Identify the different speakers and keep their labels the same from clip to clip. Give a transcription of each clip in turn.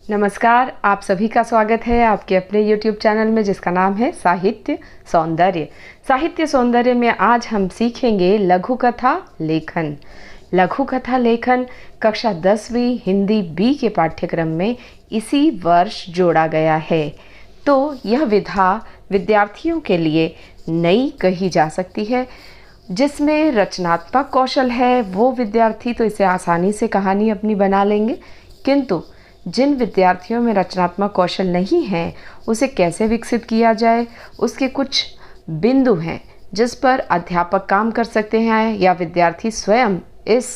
Speaker 1: नमस्कार, आप सभी का स्वागत है आपके अपने YouTube चैनल में जिसका नाम है साहित्य सौंदर्य। साहित्य सौंदर्य में आज हम सीखेंगे लघु कथा लेखन। लघु कथा लेखन कक्षा 10वीं हिंदी बी के पाठ्यक्रम में इसी वर्ष जोड़ा गया है। तो यह विधा विद्यार्थियों के लिए नई कही जा सकती है। जिसमें रचनात्मक कौशल है वो विद्यार्थी तो इसे आसानी से कहानी अपनी बना लेंगे, किंतु जिन विद्यार्थियों में रचनात्मक कौशल नहीं है उसे कैसे विकसित किया जाए, उसके कुछ बिंदु हैं जिस पर अध्यापक काम कर सकते हैं या विद्यार्थी स्वयं इस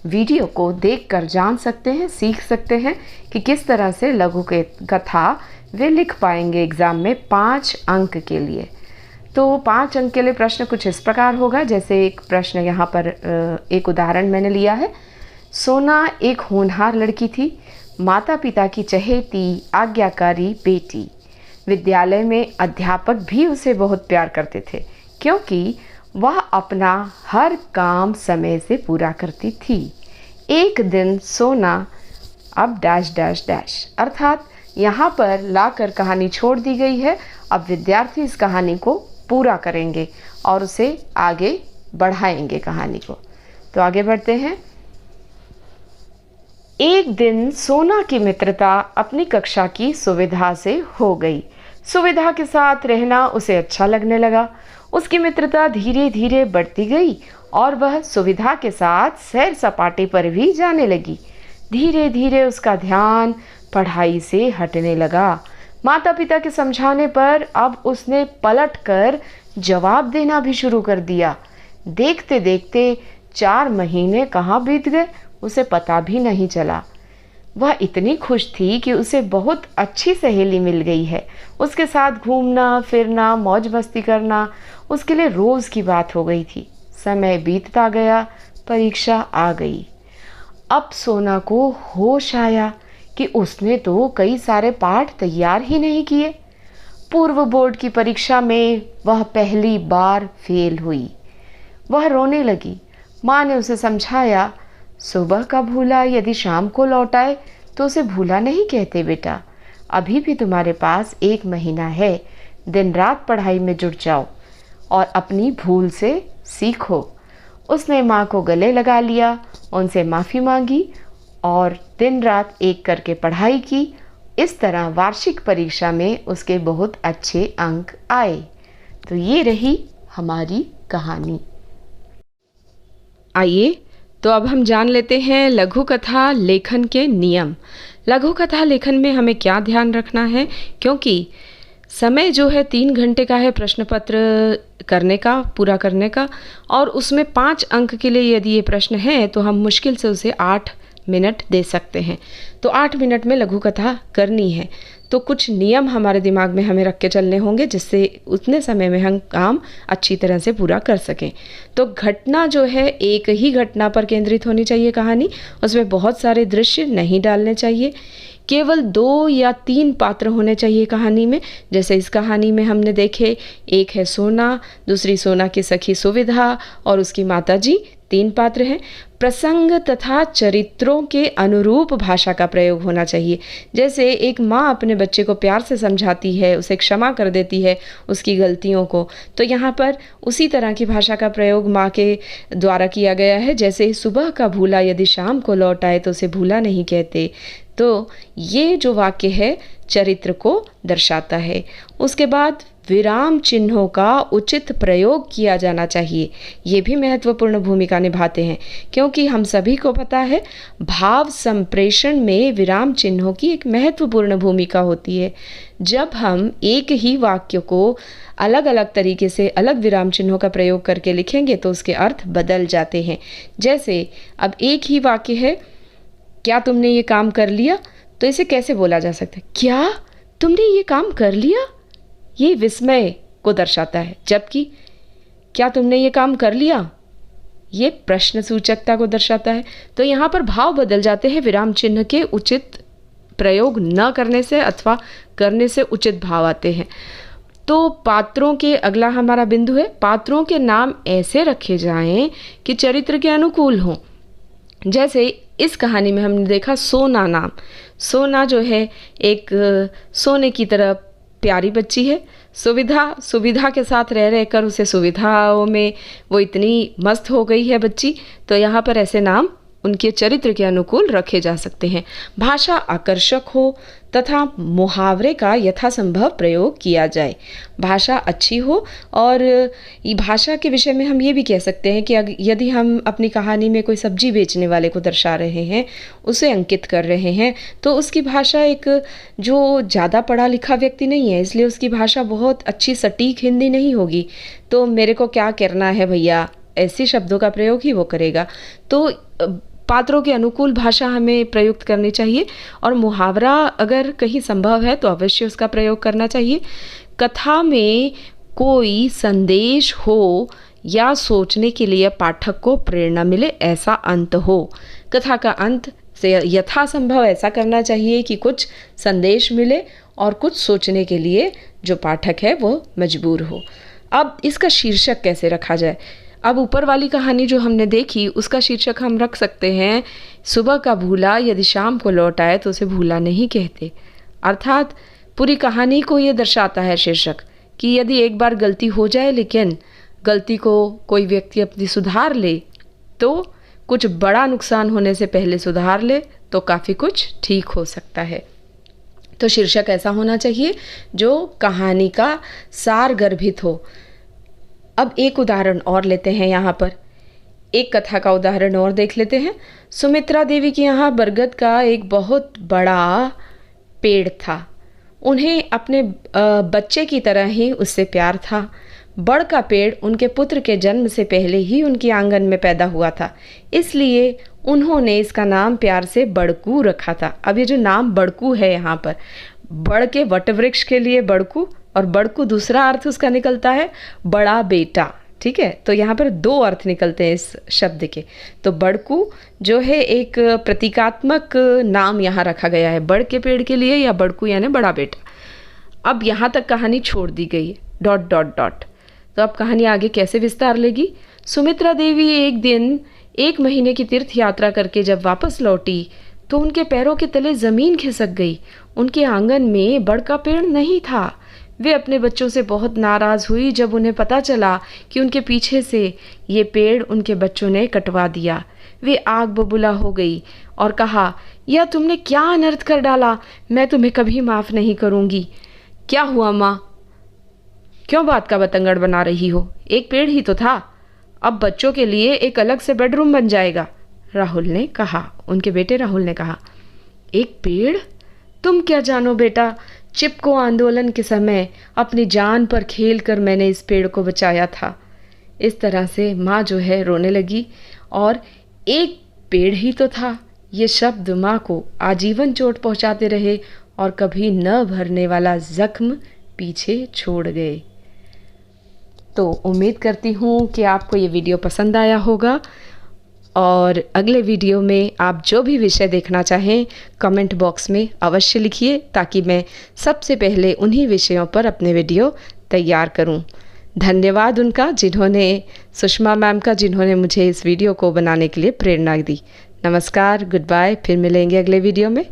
Speaker 1: वीडियो को देखकर जान सकते हैं, सीख सकते हैं कि किस तरह से लघु कथा वे लिख पाएंगे एग्ज़ाम में 5 अंक के लिए। तो 5 अंक के लिए प्रश्न कुछ इस प्रकार होगा, जैसे एक प्रश्न यहाँ पर एक उदाहरण मैंने लिया है। सोना एक होनहार लड़की थी, माता पिता की चहेती आज्ञाकारी बेटी। विद्यालय में अध्यापक भी उसे बहुत प्यार करते थे क्योंकि वह अपना हर काम समय से पूरा करती थी। एक दिन सोना अब डैश डैश डैश अर्थात यहाँ पर लाकर कहानी छोड़ दी गई है। अब विद्यार्थी इस कहानी को पूरा करेंगे और उसे आगे बढ़ाएंगे कहानी को। तो आगे बढ़ते हैं। एक दिन सोना की मित्रता अपनी कक्षा की सुविधा से हो गई। सुविधा के साथ रहना उसे अच्छा लगने लगा। उसकी मित्रता धीरे धीरे बढ़ती गई और वह सुविधा के साथ सैर सपाटे पर भी जाने लगी। धीरे धीरे उसका ध्यान पढ़ाई से हटने लगा। माता पिता के समझाने पर अब उसने पलटकर जवाब देना भी शुरू कर दिया। देखते देखते 4 महीने कहाँ बीत गए उसे पता भी नहीं चला। वह इतनी खुश थी कि उसे बहुत अच्छी सहेली मिल गई है। उसके साथ घूमना फिरना मौज मस्ती करना उसके लिए रोज़ की बात हो गई थी। समय बीतता गया, परीक्षा आ गई। अब सोना को होश आया कि उसने तो कई सारे पाठ तैयार ही नहीं किए। पूर्व बोर्ड की परीक्षा में वह पहली बार फेल हुई। वह रोने लगी। माँ ने उसे समझाया, सुबह का भूला यदि शाम को लौट आए तो उसे भूला नहीं कहते बेटा। अभी भी तुम्हारे पास 1 महीना है। दिन रात पढ़ाई में जुट जाओ और अपनी भूल से सीखो। उसने माँ को गले लगा लिया, उनसे माफ़ी मांगी और दिन रात एक करके पढ़ाई की। इस तरह वार्षिक परीक्षा में उसके बहुत अच्छे अंक आए। तो ये रही हमारी कहानी। आइए तो अब हम जान लेते हैं लघु कथा लेखन के नियम। लघु कथा लेखन में हमें क्या ध्यान रखना है, क्योंकि समय जो है 3 घंटे का है प्रश्न पत्र करने का, पूरा करने का, और उसमें 5 अंक के लिए यदि ये प्रश्न है तो हम मुश्किल से उसे 8 मिनट दे सकते हैं। तो 8 मिनट में लघु कथा करनी है। तो कुछ नियम हमारे दिमाग में हमें रख के चलने होंगे जिससे उतने समय में हम काम अच्छी तरह से पूरा कर सकें। तो घटना जो है एक ही घटना पर केंद्रित होनी चाहिए कहानी। उसमें बहुत सारे दृश्य नहीं डालने चाहिए। केवल 2 या 3 पात्र होने चाहिए कहानी में। जैसे इस कहानी में हमने देखे, एक है सोना, दूसरी सोना की सखी सुविधा और उसकी माताजी, 3 पात्र हैं। प्रसंग तथा चरित्रों के अनुरूप भाषा का प्रयोग होना चाहिए। जैसे एक माँ अपने बच्चे को प्यार से समझाती है, उसे क्षमा कर देती है उसकी गलतियों को, तो यहाँ पर उसी तरह की भाषा का प्रयोग माँ के द्वारा किया गया है। जैसे सुबह का भूला यदि शाम को लौट आए तो उसे भूला नहीं कहते। तो ये जो वाक्य है चरित्र को दर्शाता है। उसके बाद विराम चिन्हों का उचित प्रयोग किया जाना चाहिए। ये भी महत्वपूर्ण भूमिका निभाते हैं, क्योंकि हम सभी को पता है भाव संप्रेषण में विराम चिन्हों की एक महत्वपूर्ण भूमिका होती है। जब हम एक ही वाक्य को अलग अलग तरीके से अलग विराम चिन्हों का प्रयोग करके लिखेंगे तो उसके अर्थ बदल जाते हैं। जैसे अब एक ही वाक्य है, क्या तुमने ये काम कर लिया, तो इसे कैसे बोला जा सकता है? क्या तुमने ये काम कर लिया? ये विस्मय को दर्शाता है। जबकि क्या तुमने ये काम कर लिया, ये प्रश्न सूचकता को दर्शाता है। तो यहाँ पर भाव बदल जाते हैं विराम चिन्ह के उचित प्रयोग न करने से अथवा करने से उचित भाव आते हैं। तो पात्रों के अगला हमारा बिंदु है, पात्रों के नाम ऐसे रखे जाएं कि चरित्र के अनुकूल हों। जैसे इस कहानी में हमने देखा सोना नाम। सोना जो है एक सोने की तरह प्यारी बच्ची है। सुविधा के साथ रह रहकर उसे सुविधाओं में वो इतनी मस्त हो गई है बच्ची। तो यहाँ पर ऐसे नाम उनके चरित्र के अनुकूल रखे जा सकते हैं। भाषा आकर्षक हो तथा मुहावरे का यथासंभव प्रयोग किया जाए। भाषा अच्छी हो, और ये भाषा के विषय में हम ये भी कह सकते हैं कि यदि हम अपनी कहानी में कोई सब्जी बेचने वाले को दर्शा रहे हैं, उसे अंकित कर रहे हैं, तो उसकी भाषा एक जो ज़्यादा पढ़ा लिखा व्यक्ति नहीं है, इसलिए उसकी भाषा बहुत अच्छी सटीक हिंदी नहीं होगी। तो मेरे को क्या करना है भैया, ऐसे शब्दों का प्रयोग ही वो करेगा। तो पात्रों के अनुकूल भाषा हमें प्रयुक्त करनी चाहिए, और मुहावरा अगर कहीं संभव है तो अवश्य उसका प्रयोग करना चाहिए। कथा में कोई संदेश हो या सोचने के लिए पाठक को प्रेरणा मिले, ऐसा अंत हो। कथा का अंत से यथासंभव ऐसा करना चाहिए कि कुछ संदेश मिले और कुछ सोचने के लिए जो पाठक है वो मजबूर हो। अब इसका शीर्षक कैसे रखा जाए? अब ऊपर वाली कहानी जो हमने देखी उसका शीर्षक हम रख सकते हैं, सुबह का भूला यदि शाम को लौट आए तो उसे भूला नहीं कहते। अर्थात पूरी कहानी को ये दर्शाता है शीर्षक कि यदि एक बार गलती हो जाए, लेकिन गलती को कोई व्यक्ति अपनी सुधार ले, तो कुछ बड़ा नुकसान होने से पहले सुधार ले तो काफ़ी कुछ ठीक हो सकता है। तो शीर्षक ऐसा होना चाहिए जो कहानी का सार गर्भित हो। अब एक उदाहरण और लेते हैं, यहाँ पर एक कथा का उदाहरण और देख लेते हैं। सुमित्रा देवी के यहाँ बरगद का एक बहुत बड़ा पेड़ था। उन्हें अपने बच्चे की तरह ही उससे प्यार था। बड़ का पेड़ उनके पुत्र के जन्म से पहले ही उनके आंगन में पैदा हुआ था, इसलिए उन्होंने इसका नाम प्यार से बड़कू रखा था। अब ये जो नाम बड़कू है, यहाँ पर बड़ के वटवृक्ष के लिए बड़कू, और बड़कू दूसरा अर्थ उसका निकलता है बड़ा बेटा। ठीक है, तो यहाँ पर दो अर्थ निकलते हैं इस शब्द के। तो बड़कू जो है एक प्रतीकात्मक नाम यहाँ रखा गया है बड़ के पेड़ के लिए, या बड़कू यानी बड़ा बेटा। अब यहाँ तक कहानी छोड़ दी गई है, डॉट डॉट डॉट। तो अब कहानी आगे कैसे विस्तार लेगी? सुमित्रा देवी एक दिन 1 महीने की तीर्थ यात्रा करके जब वापस लौटी तो उनके पैरों के तले ज़मीन खिसक गई। उनके आंगन में बड़ का पेड़ नहीं था। वे अपने बच्चों से बहुत नाराज़ हुई जब उन्हें पता चला कि उनके पीछे से ये पेड़ उनके बच्चों ने कटवा दिया। वे आग बबूला हो गई और कहा, यह तुमने क्या अनर्थ कर डाला, मैं तुम्हें कभी माफ़ नहीं करूँगी। क्या हुआ माँ, क्यों बात का बतंगड़ बना रही हो? एक पेड़ ही तो था, अब बच्चों के लिए एक अलग से बेडरूम बन जाएगा, राहुल ने कहा। उनके बेटे राहुल ने कहा। एक पेड़? तुम क्या जानो बेटा, चिपको आंदोलन के समय अपनी जान पर खेलकर मैंने इस पेड़ को बचाया था। इस तरह से माँ जो है रोने लगी, और एक पेड़ ही तो था, ये शब्द माँ को आजीवन चोट पहुँचाते रहे और कभी न भरने वाला जख्म पीछे छोड़ गए। तो उम्मीद करती हूँ कि आपको ये वीडियो पसंद आया होगा, और अगले वीडियो में आप जो भी विषय देखना चाहें कमेंट बॉक्स में अवश्य लिखिए, ताकि मैं सबसे पहले उन्हीं विषयों पर अपने वीडियो तैयार करूं। धन्यवाद उनका, जिन्होंने सुषमा मैम का, जिन्होंने मुझे इस वीडियो को बनाने के लिए प्रेरणा दी। नमस्कार, गुड बाय, फिर मिलेंगे अगले वीडियो में।